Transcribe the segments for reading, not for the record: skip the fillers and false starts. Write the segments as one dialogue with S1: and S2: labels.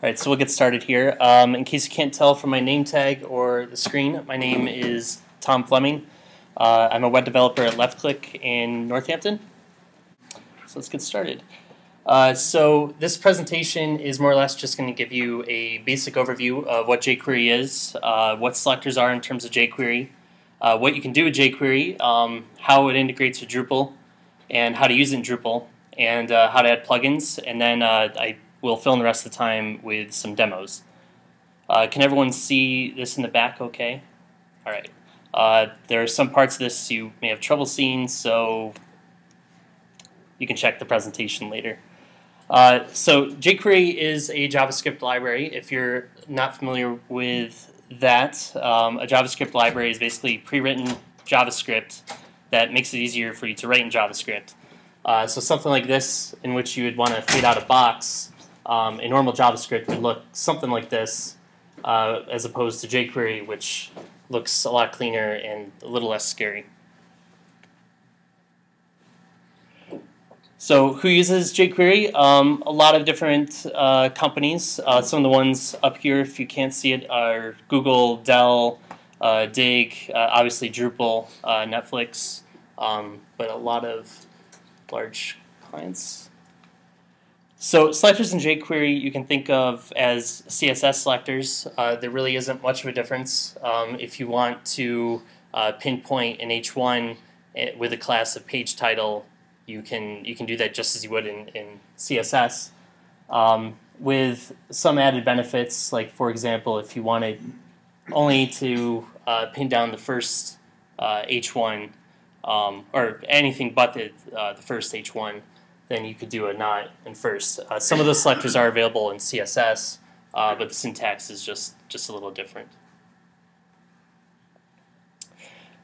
S1: Alright, so we'll get started here. In case you can't tell from my name tag or the screen, my name is Tom Fleming. I'm a web developer at LeftClick in Northampton. So let's get started. So this presentation is more or less just going to give you a basic overview of what jQuery is, what selectors are in terms of jQuery, what you can do with jQuery, how it integrates with Drupal, and how to use it in Drupal, and how to add plugins, and then I will fill in the rest of the time with some demos. Can everyone see this in the back okay? All right. There are some parts of this you may have trouble seeing, so you can check the presentation later. So jQuery is a JavaScript library. If you're not familiar with that, a JavaScript library is basically pre-written JavaScript that makes it easier for you to write in JavaScript. So something like this, in which you would want to fade out a box, in normal JavaScript would look something like this, as opposed to jQuery, which looks a lot cleaner and a little less scary. So who uses jQuery? A lot of different companies. Some of the ones up here, if you can't see it, are Google, Dell, Dig, obviously Drupal, Netflix, but a lot of large clients. So selectors in jQuery you can think of as CSS selectors. There really isn't much of a difference. If you want to pinpoint an H1 with a class of page title, you can do that just as you would in CSS. With some added benefits, like for example, if you wanted only to pin down the first H1, or anything but the first H1, then you could do a not in first. Some of those selectors are available in CSS, but the syntax is just a little different.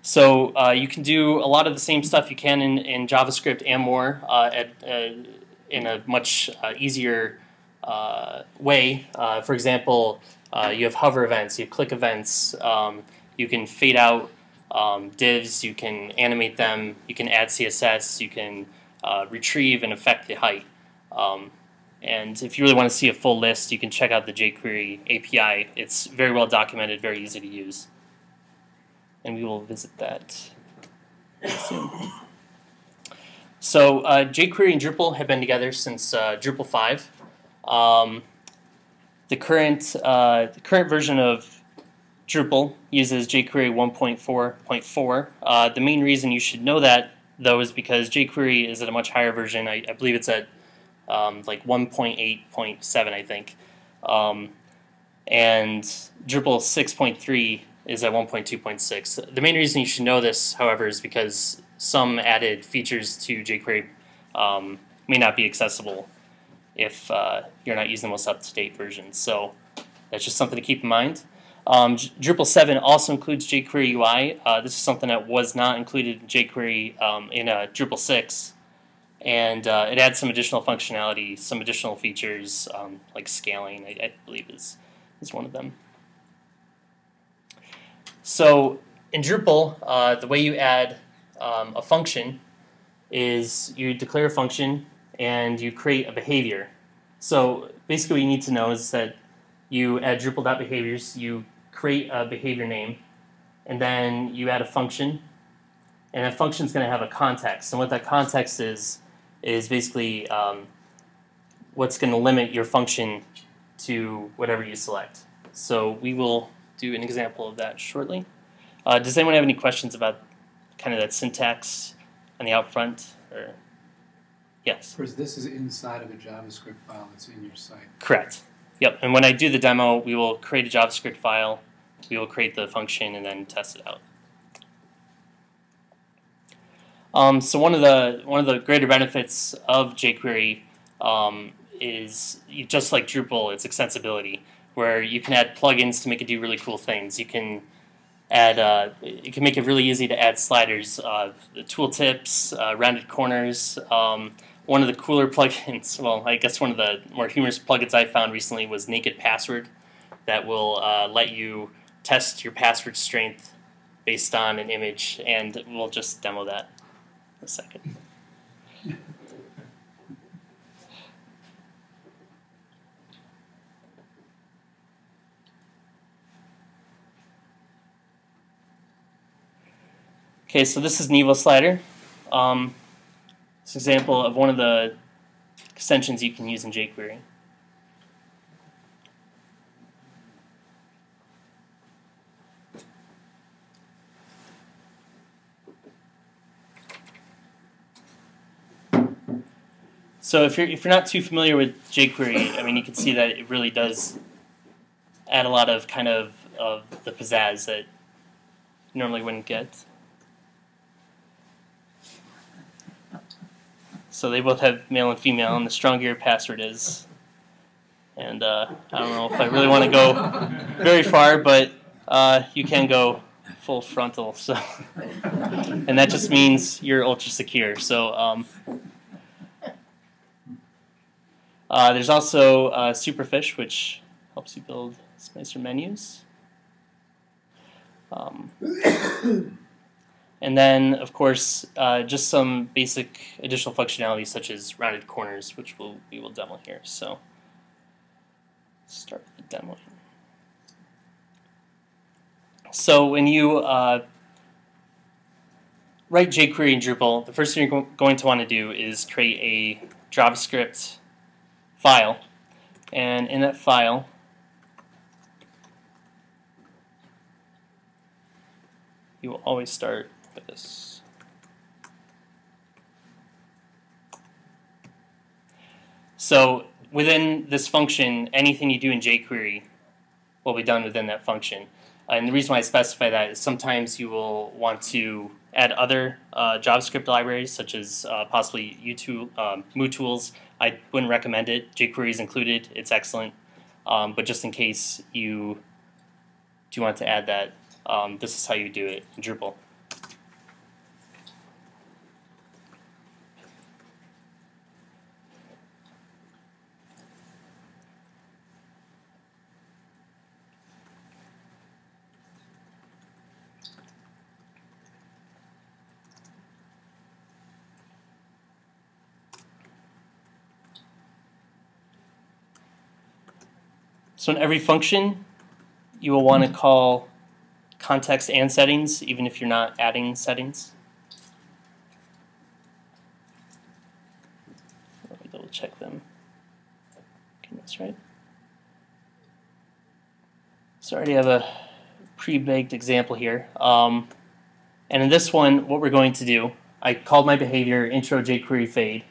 S1: So you can do a lot of the same stuff you can in JavaScript and more in a much easier way. For example, you have hover events, you have click events, you can fade out divs, you can animate them, you can add CSS, you can retrieve and affect the height. And if you really want to see a full list, you can check out the jQuery API. It's very well documented, very easy to use. And we will visit that soon. So jQuery and Drupal have been together since Drupal 5. The current version of Drupal uses jQuery 1.4.4. The main reason you should know that, though, is because jQuery is at a much higher version. I believe it's at like 1.8.7, I think. And Drupal 6.3 is at 1.2.6. The main reason you should know this, however, is because some added features to jQuery may not be accessible if you're not using the most up-to-date version. So that's just something to keep in mind. Drupal 7 also includes jQuery UI. This is something that was not included in jQuery in Drupal 6. And it adds some additional functionality, some additional features like scaling, I believe is one of them. So in Drupal, the way you add a function is you declare a function and you create a behavior. So basically what you need to know is that you add Drupal.behaviors, you create a behavior name, and then you add a function, and that function is going to have a context. And what that context is basically what's going to limit your function to whatever you select. So we will do an example of that shortly. Does anyone have any questions about kind of that syntax on the out front? Or yes?
S2: Of course, this is inside of a JavaScript file that's in your site.
S1: Correct. Yep. And when I do the demo, we will create a JavaScript file, we will create the function, and then test it out. So one of the greater benefits of jQuery is, just like Drupal, its extensibility, where you can add plugins to make it do really cool things. You can add, you can make it really easy to add sliders, the tooltips, rounded corners. One of the cooler plugins, well, I guess one of the more humorous plugins I found recently was Naked Password, that will let you test your password strength based on an image, and we'll just demo that in a second. Okay, so this is an Evo slider. It's an example of one of the extensions you can use in jQuery. So if you're not too familiar with jQuery, I mean, you can see that it really does add a lot of kind of the pizzazz that you normally wouldn't get. So they both have male and female, and the stronger your password is. And I don't know if I really want to go very far, but you can go full frontal. So, and that just means you're ultra secure. So there's also Superfish, which helps you build nicer menus. And then, of course, just some basic additional functionality such as rounded corners, which we will demo here. So let's start with the demo. So when you write jQuery in Drupal, the first thing you're going to want to do is create a JavaScript file. And in that file, you will always start with this. So within this function, anything you do in jQuery will be done within that function. And the reason why I specify that is sometimes you will want to add other JavaScript libraries, such as possibly MooTools. I wouldn't recommend it. jQuery is included. It's excellent. But just in case you do want to add that, this is how you do it in Drupal. So in every function, you will want to call context and settings, even if you're not adding settings. Let me double check them. Okay, that's right. So I already have a pre-baked example here. And in this one, what we're going to do, I called my behavior intro jQuery fade,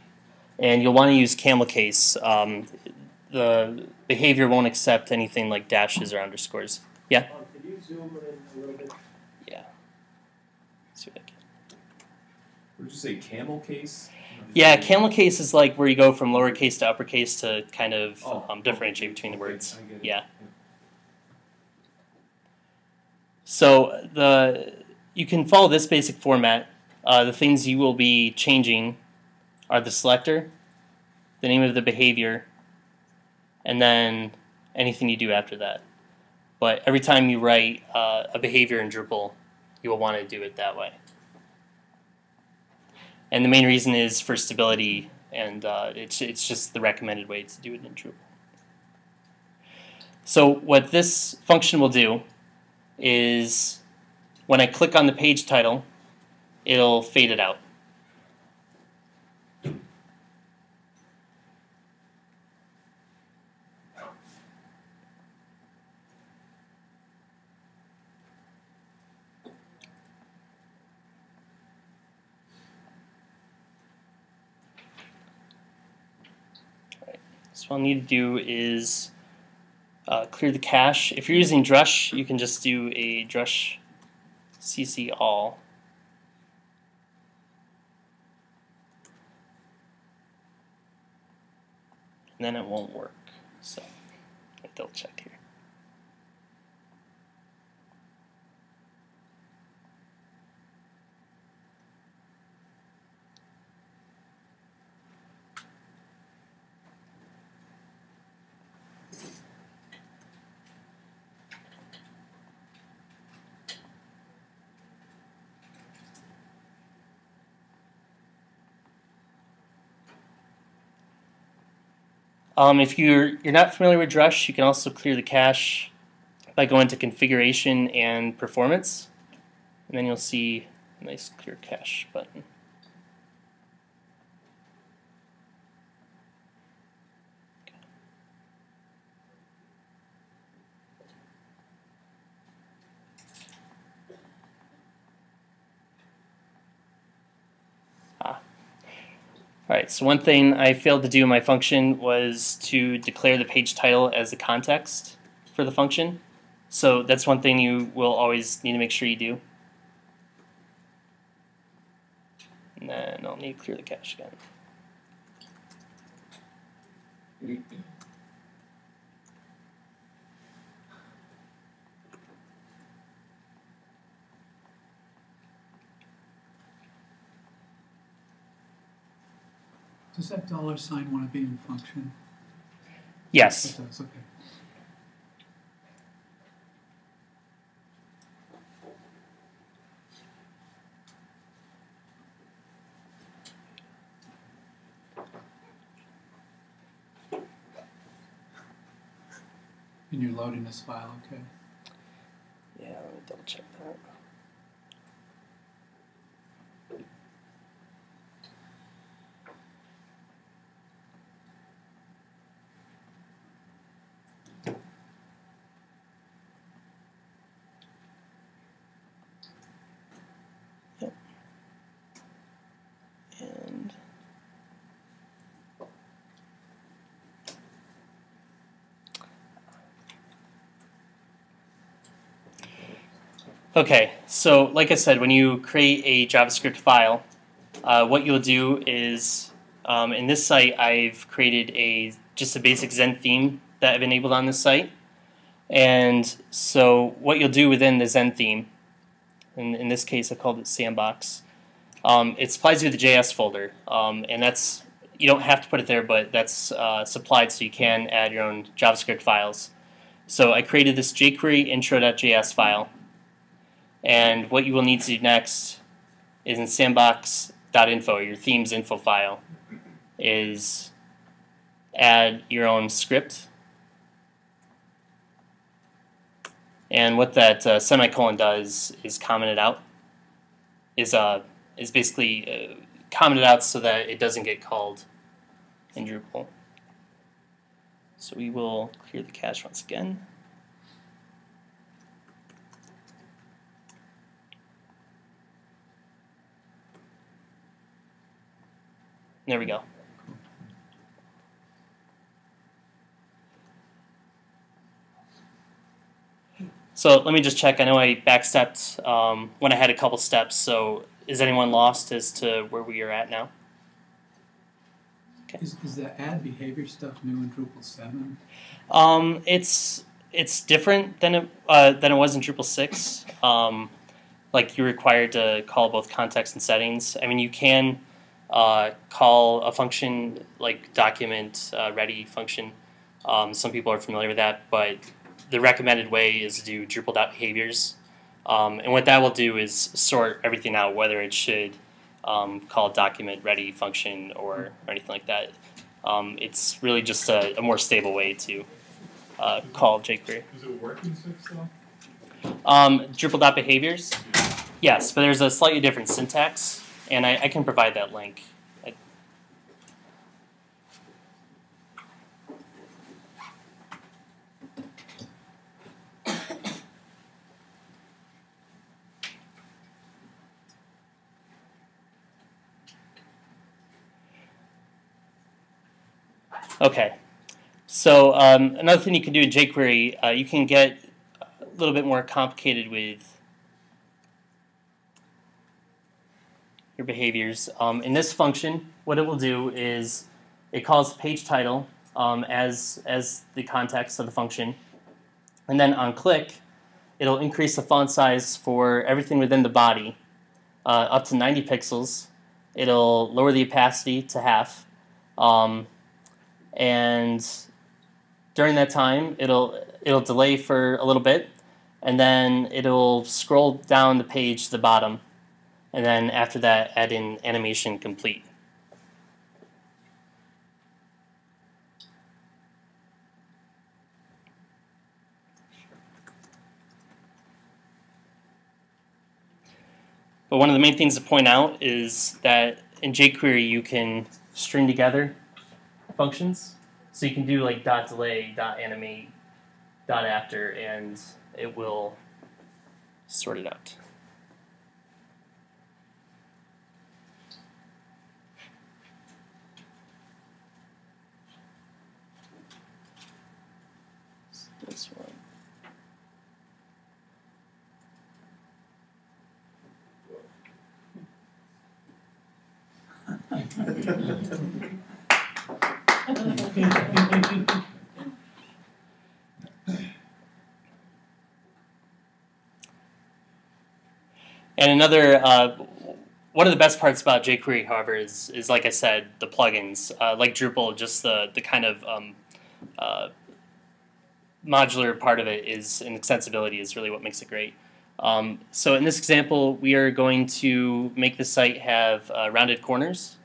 S1: and you'll want to use camel case. The behavior won't accept anything like dashes or underscores. Yeah?
S3: Could you zoom in a little bit?
S1: Yeah. Let's see what I can.
S4: What did you say, camel case?
S1: Yeah, camel case is like where you go from lowercase to uppercase to kind of differentiate between the words.
S4: I get it.
S1: Yeah. So you can follow this basic format. The things you will be changing are the selector, the name of the behavior, and then anything you do after that. But every time you write a behavior in Drupal, you will want to do it that way. And the main reason is for stability, and it's just the recommended way to do it in Drupal. So what this function will do is when I click on the page title, it'll fade it out. So what I'll need to do is clear the cache. If you're using Drush, you can just do a Drush CC all. And then it won't work. So I'll double check here. If you're not familiar with Drush, you can also clear the cache by going to Configuration and Performance, and then you'll see nice clear cache button. Alright, so one thing I failed to do in my function was to declare the page title as the context for the function. So that's one thing you will always need to make sure you do. And then I'll need to clear the cache again.
S2: Does that $sign want to be in function?
S1: Yes.
S2: It does, okay. And you're loading this file, okay?
S1: Yeah, let me double check that. Yep. And okay, so like I said, when you create a JavaScript file, what you'll do is, in this site, I've created just a basic Zen theme that I've enabled on this site. And so what you'll do within the Zen theme, in this case I called it Sandbox, it supplies you with the JS folder, and that's, you don't have to put it there, but that's supplied so you can add your own JavaScript files. So I created this jQuery intro.js file, and what you will need to do next is in sandbox.info, your theme's info file, is add your own script. And what that semicolon does is comment it out. Is basically comment it out so that it doesn't get called in Drupal. So we will clear the cache once again. There we go. So let me just check. I know I backstepped when I had a couple steps. So is anyone lost as to where we are at now? Okay.
S2: Is the add behavior stuff new in Drupal 7?
S1: It's different than it was in Drupal 6. Like you're required to call both context and settings. I mean, you can call a function like document ready function. Some people are familiar with that, but the recommended way is to do Drupal.behaviors. And what that will do is sort everything out, whether it should call document ready function or anything like that. It's really just a more stable way to call jQuery.
S4: Does it work in 6 though?
S1: Drupal.behaviors? Yes, but there's a slightly different syntax, and I can provide that link. Okay, so another thing you can do in jQuery, you can get a little bit more complicated with your behaviors. In this function, what it will do is it calls page title as the context of the function, and then on click, it'll increase the font size for everything within the body up to 90 pixels. It'll lower the opacity to half. And during that time, it'll delay for a little bit, and then it'll scroll down the page to the bottom, and then after that, add in animation complete. But one of the main things to point out is that in jQuery you can string together functions. So you can do like .delay, .animate, .after, and it will sort it out. This one. And another, one of the best parts about jQuery, however, is like I said, the plugins. Like Drupal, just the kind of modular part of it is, and extensibility is really what makes it great. So in this example, we are going to make the site have rounded corners.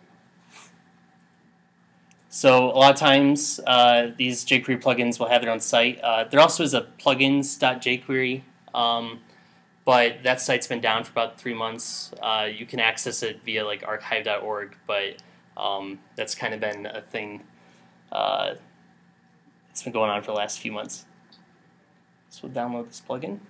S1: So a lot of times, these jQuery plugins will have their own site. There also is a plugins.jQuery, but that site's been down for about 3 months. You can access it via like archive.org, but that's kind of been a thing. It's been going on for the last few months. So we'll download this plugin.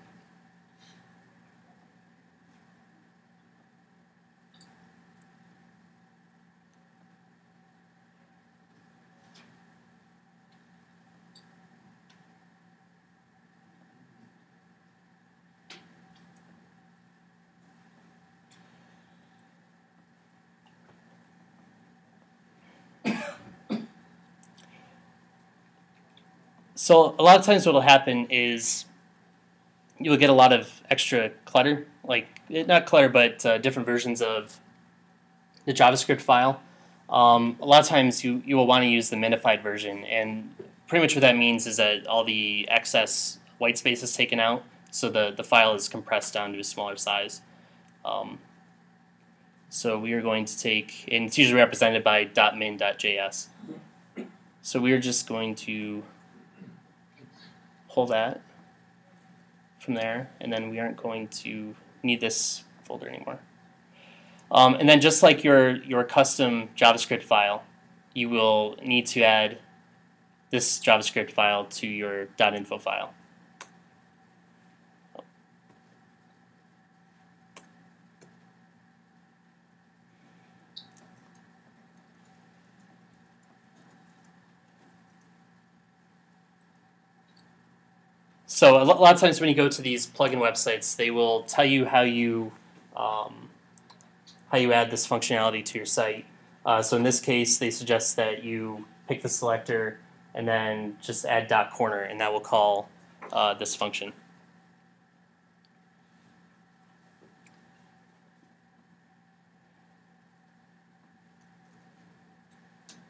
S1: So a lot of times what will happen is you'll get a lot of extra clutter, like not clutter, but different versions of the JavaScript file. A lot of times you will want to use the minified version, and pretty much what that means is that all the excess white space is taken out, so the file is compressed down to a smaller size. So we are going to take, and it's usually represented by .min.js. So we are just going to pull that from there, and then we aren't going to need this folder anymore. And then just like your custom JavaScript file, you will need to add this JavaScript file to your .info file. So a lot of times when you go to these plugin websites, they will tell you how you add this functionality to your site. So in this case, they suggest that you pick the selector and then just add .corner, and that will call this function.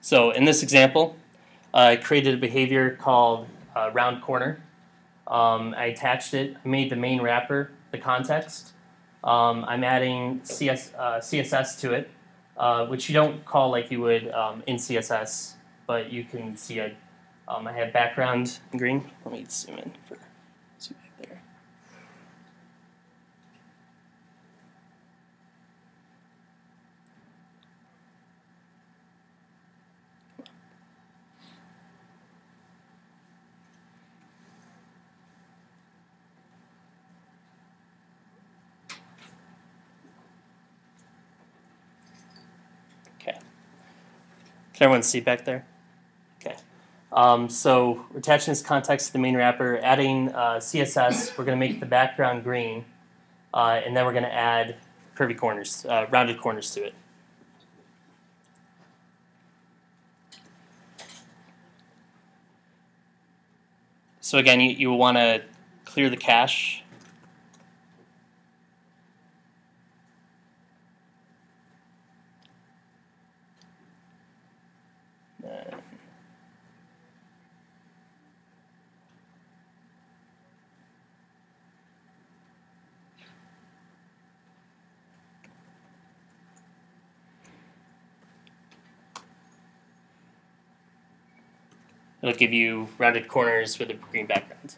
S1: So in this example, I created a behavior called round corner. I attached it, I made the main wrapper the context. I'm adding CSS to it, which you don't call like you would in CSS, but you can see I have background in green. Let me zoom in for zoom back there. Okay. Can everyone see back there? Okay. So we're attaching this context to the main wrapper, adding CSS. We're going to make the background green, and then we're going to add curvy corners, rounded corners to it. So again, you will want to clear the cache. It'll give you rounded corners with a green background.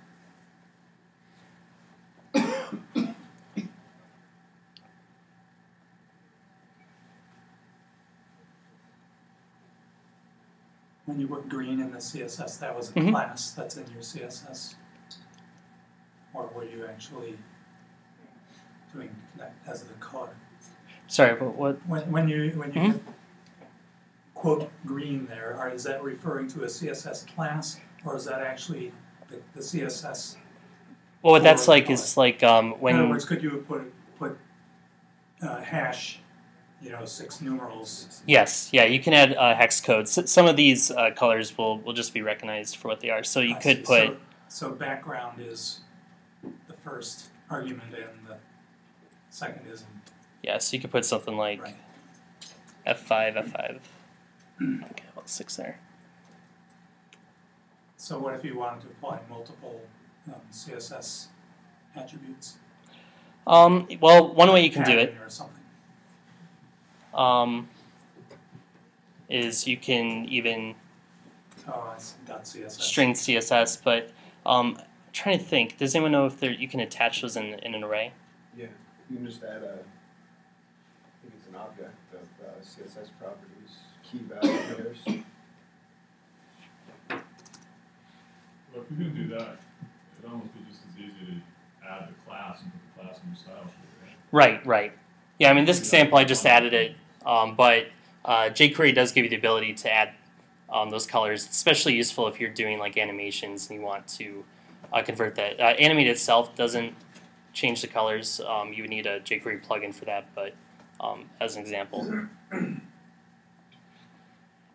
S5: when you put green in the CSS, that was a
S1: Mhm.
S5: class that's in your CSS? Or were you actually doing that as the color?
S1: Sorry, but what?
S5: When you
S1: Mhm.
S5: hit quote green there, is that referring to a CSS class, or is that actually the CSS?
S1: Well, what that's
S5: For
S1: like
S5: color.
S1: is like
S5: In other
S1: when.
S5: words, could you put hash, 6 numerals?
S1: Yes, yeah, you can add hex codes. Some of these colors will just be recognized for what they are. So you
S5: I
S1: could
S5: see.
S1: put.
S5: So background is the first argument, and the second is
S1: Yeah, so you could put something like
S5: right.
S1: F5, F5. Okay, well, 6 there.
S5: So what if you wanted to apply multiple CSS attributes?
S1: Well, one way you can do it
S5: Padding or something.
S1: is you can even
S5: Oh, it's .css.
S1: string CSS, but I'm trying to think. Does anyone know if you can attach those in an array?
S6: Yeah, you can just add I think it's an object of CSS properties, key value pairs.
S4: Well, if you can do that, it'd almost be just as easy to add the class and put the class in your style sheet, right?
S1: Right. Yeah, I mean, this example, I just added it, but jQuery does give you the ability to add those colors. It's especially useful if you're doing like animations and you want to convert that. Animate itself doesn't change the colors. You would need a jQuery plugin for that, but as an example.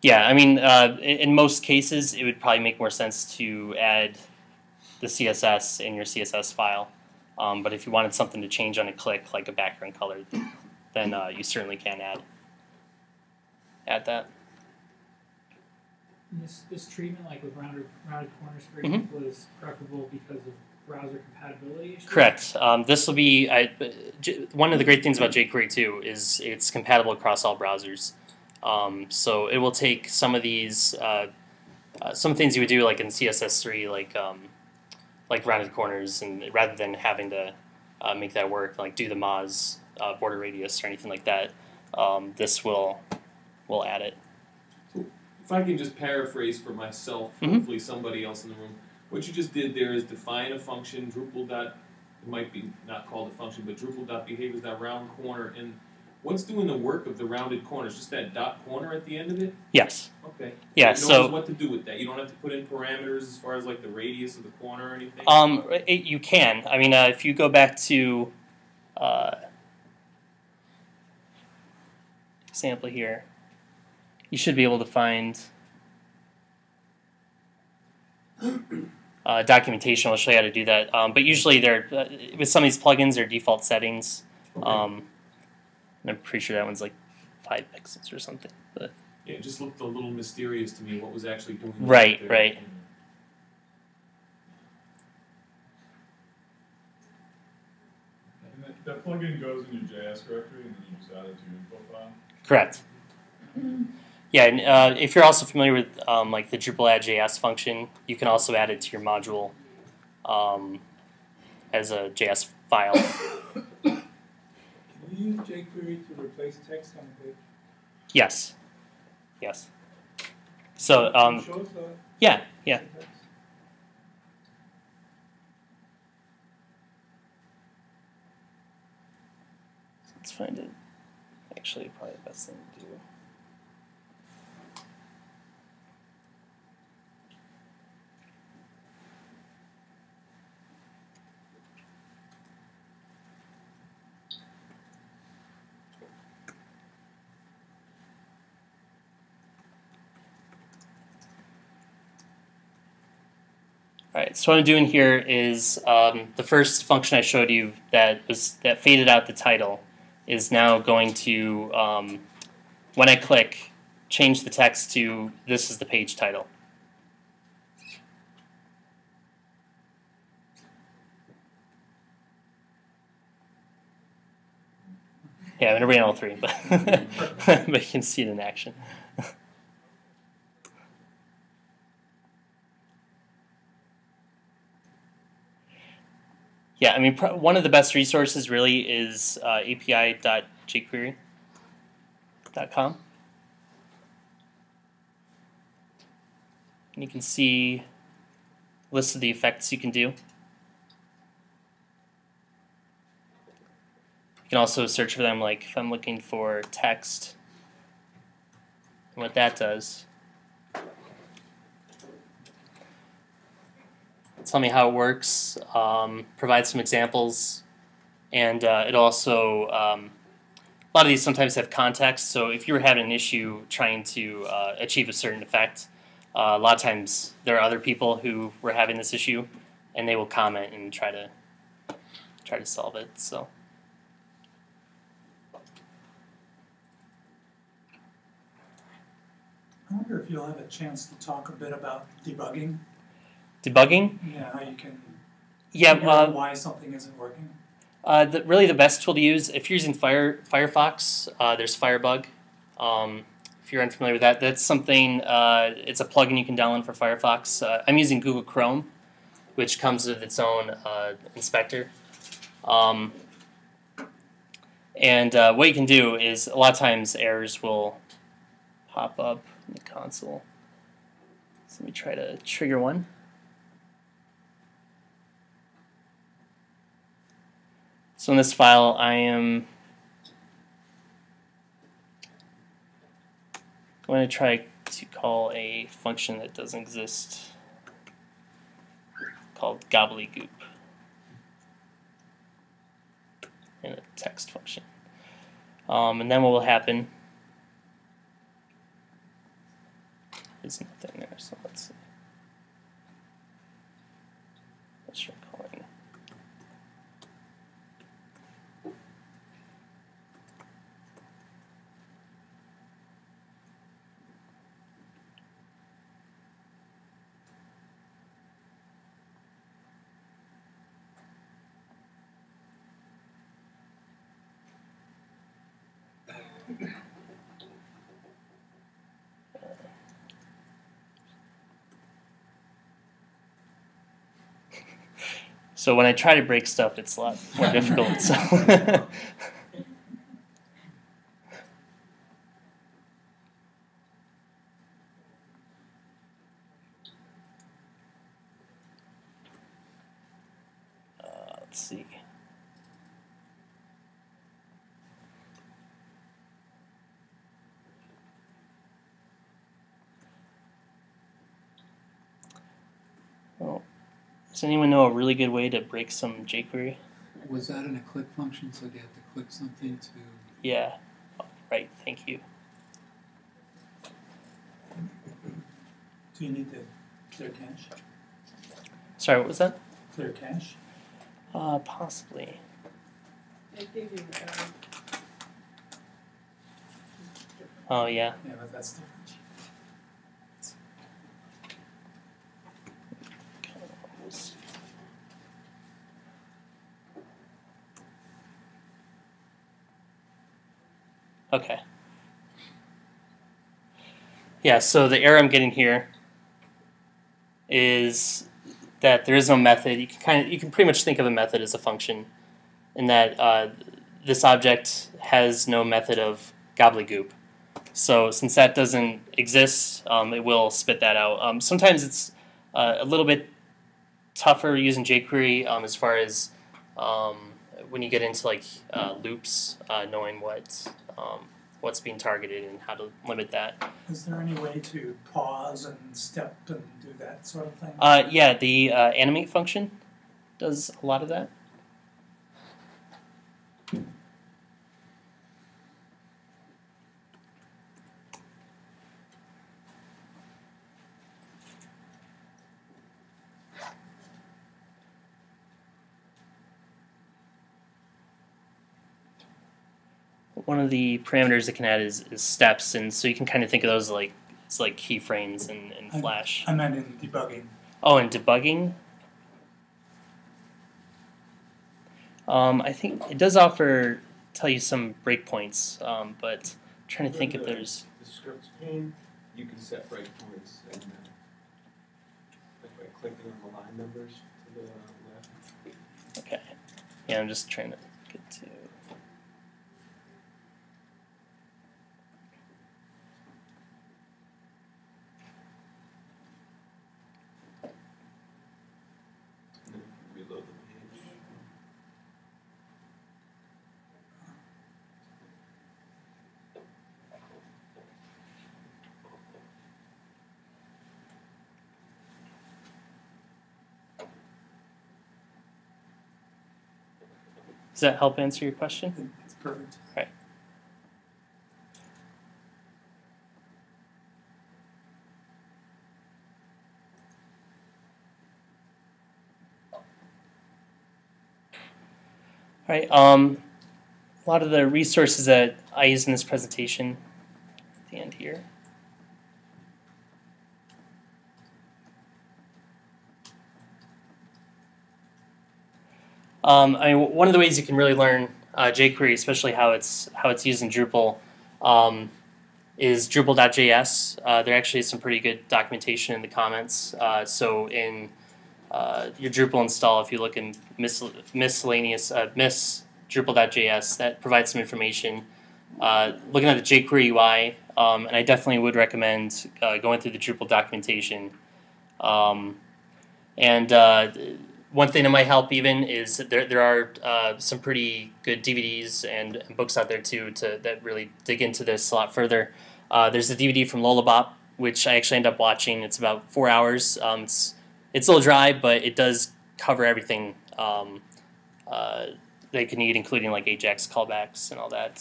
S1: Yeah, I mean, in most cases, it would probably make more sense to add the CSS in your CSS file. But if you wanted something to change on a click, like a background color, then you certainly can add that.
S3: And this treatment, like with rounded corners, for
S1: Mhm.
S3: example, is preferable because of browser compatibility issues?
S1: Correct. This will be one of the great things about jQuery too is it's compatible across all browsers. So it will take some of these some things you would do like in CSS3, like rounded corners, and rather than having to make that work, like do the Moz border radius or anything like that, this will add it.
S4: If I can just paraphrase for myself, hopefully somebody else in the room, what you just did there is define a function, Drupal dot, it might be not called a function, but Drupal.behaviors, that round corner, and what's doing the work of the rounded corners? Just that dot corner at the end of it?
S1: Yes.
S4: Okay.
S1: Yeah.
S4: It knows
S1: So
S4: what to do with that. You don't have to put in parameters as far as like the radius of the corner or anything?
S1: you can. I mean, if you go back to example here, you should be able to find documentation will show you how to do that. But usually, with some of these plugins, they're default settings. And I'm pretty sure that one's like 5 pixels or something. But
S4: Yeah, it just looked a little mysterious to me what was actually doing the
S1: Right,
S4: work there.
S1: right.
S7: And that plugin goes in your JS directory, and then you just add it to your info file?
S1: correct. Yeah, and if you're also familiar with like the Drupal add JS function, you can also add it to your module as a JS file.
S8: Can you use jQuery to replace text on the page?
S1: Yes. Yes. So
S8: Can you show us that?
S1: yeah.
S8: Syntax?
S1: Let's find it. Actually, probably the best thing to do. Alright, so what I'm doing here is the first function I showed you that faded out the title is now going to, when I click, change the text to this is the page title. Yeah, I'm going to bring all three, but, but you can see it in action. Yeah, I mean, one of the best resources really is api.jQuery.com. And you can see a list of the effects you can do. You can also search for them, like if I'm looking for text, and what that does. Tell me how it works, provide some examples, and it also, a lot of these sometimes have context, so if you were having an issue trying to achieve a certain effect, a lot of times there are other people who were having this issue, and they will comment and try to solve it. So.
S5: I wonder if you'll have a chance to talk a bit about debugging.
S1: Debugging?
S5: Yeah, how you can
S1: Yeah.
S5: figure out why something isn't working.
S1: Really the best tool to use, if you're using Firefox, there's Firebug. If you're unfamiliar with that, that's something, it's a plugin you can download for Firefox. I'm using Google Chrome, which comes with its own inspector. And what you can do is, a lot of times errors will pop up in the console. So let me try to trigger one. So in this file, I am going to try to call a function that doesn't exist called gobbledygook in a text function. And then what will happen is nothing there. So let's see. Let's try calling. So when I try to break stuff, it's a lot more difficult. So let's see. Well, does anyone know a really good way to break some jQuery?
S2: Was that in a click function, so you have to click something to...
S1: Yeah. Oh, right, thank you.
S5: Do you need to clear cache?
S1: Sorry, what was that?
S5: Clear cache?
S1: Possibly.
S9: It gave you,
S1: Oh, yeah.
S5: Yeah, but that's different.
S1: Okay. Yeah, so the error I'm getting here is that there is no method. You can pretty much think of a method as a function, in that this object has no method of gobbledygook. So since that doesn't exist, it will spit that out. Sometimes it's a little bit tougher using jQuery as far as when you get into like loops, knowing what's being targeted and how to limit that.
S5: Is there any way to pause and step and do that sort of thing?
S1: Yeah, the animate function does a lot of that. One of the parameters it can add is steps, and so you can kind of think of those like it's like keyframes in Flash.
S5: I meant in debugging.
S1: Oh, and debugging. I think it does tell you some breakpoints, but I'm trying to think if there's.
S6: The scripts pane, you can set breakpoints, and by clicking on the line numbers to the left.
S1: Okay. Yeah, I'm just trying to get to. Does that help answer your question?
S5: It's perfect.
S1: Right. All right. A lot of the resources that I use in this presentation at the end here. I mean, one of the ways you can really learn jQuery, especially how it's used in Drupal, is Drupal.js. There actually is some pretty good documentation in the comments. So in your Drupal install, if you look in miscellaneous Drupal.js, that provides some information. Looking at the jQuery UI, and I definitely would recommend going through the Drupal documentation. One thing that might help even is that there are some pretty good DVDs and books out there too that really dig into this a lot further. There's a DVD from Lullabop, which I actually ended up watching. It's about 4 hours. It's a little dry, but it does cover everything they could need, including like Ajax callbacks and all that.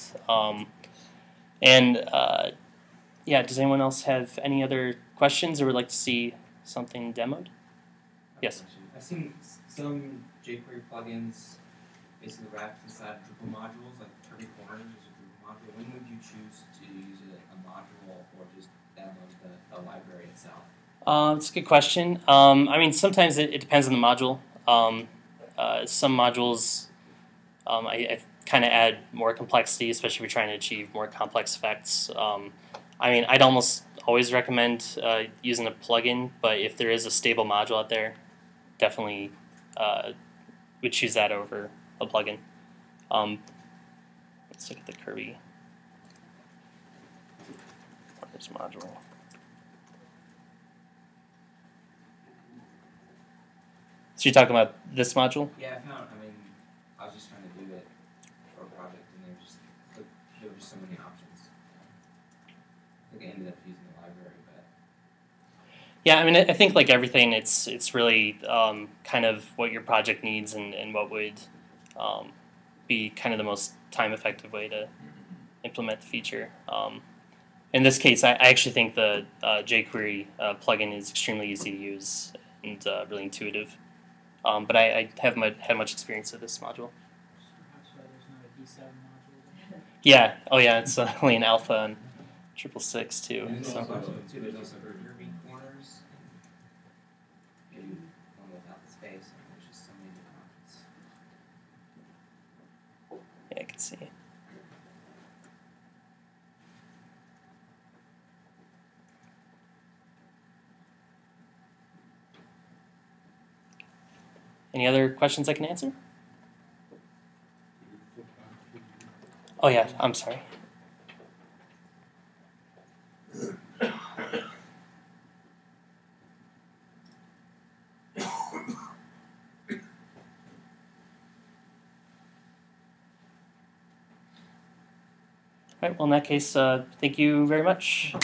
S1: Yeah, does anyone else have any other questions or would like to see something demoed? Yes.
S10: I've seen some jQuery plugins basically wrapped inside Drupal modules, like Turning Corners is a Drupal module. When would you choose to use a module or just download the library itself?
S1: That's a good question. I mean, sometimes it depends on the module. Some modules I kind of add more complexity, especially if you're trying to achieve more complex effects. I mean, I'd almost always recommend using a plugin, but if there is a stable module out there, definitely would choose that over a plugin. Let's look at the Kirby module. So you're talking about this module?
S10: Yeah, I was just trying to do it for a project, and there were just so many options. I think I ended up using the library, but
S1: yeah, I mean, I think like everything, it's really kind of what your project needs and what would be kind of the most time-effective way to implement the feature. In this case, I actually think the jQuery plugin is extremely easy to use and really intuitive. But I haven't had much experience with this module.
S3: Perhaps why there's not a D7 module.
S1: Yeah. Oh, yeah. It's only an alpha on 666 too.
S10: and
S1: So.
S10: there's also Kirby corners, and maybe one without the space, and there's just so many different options.
S1: Yeah, I can see. Any other questions I can answer? Oh yeah, I'm sorry. All right, well in that case, thank you very much.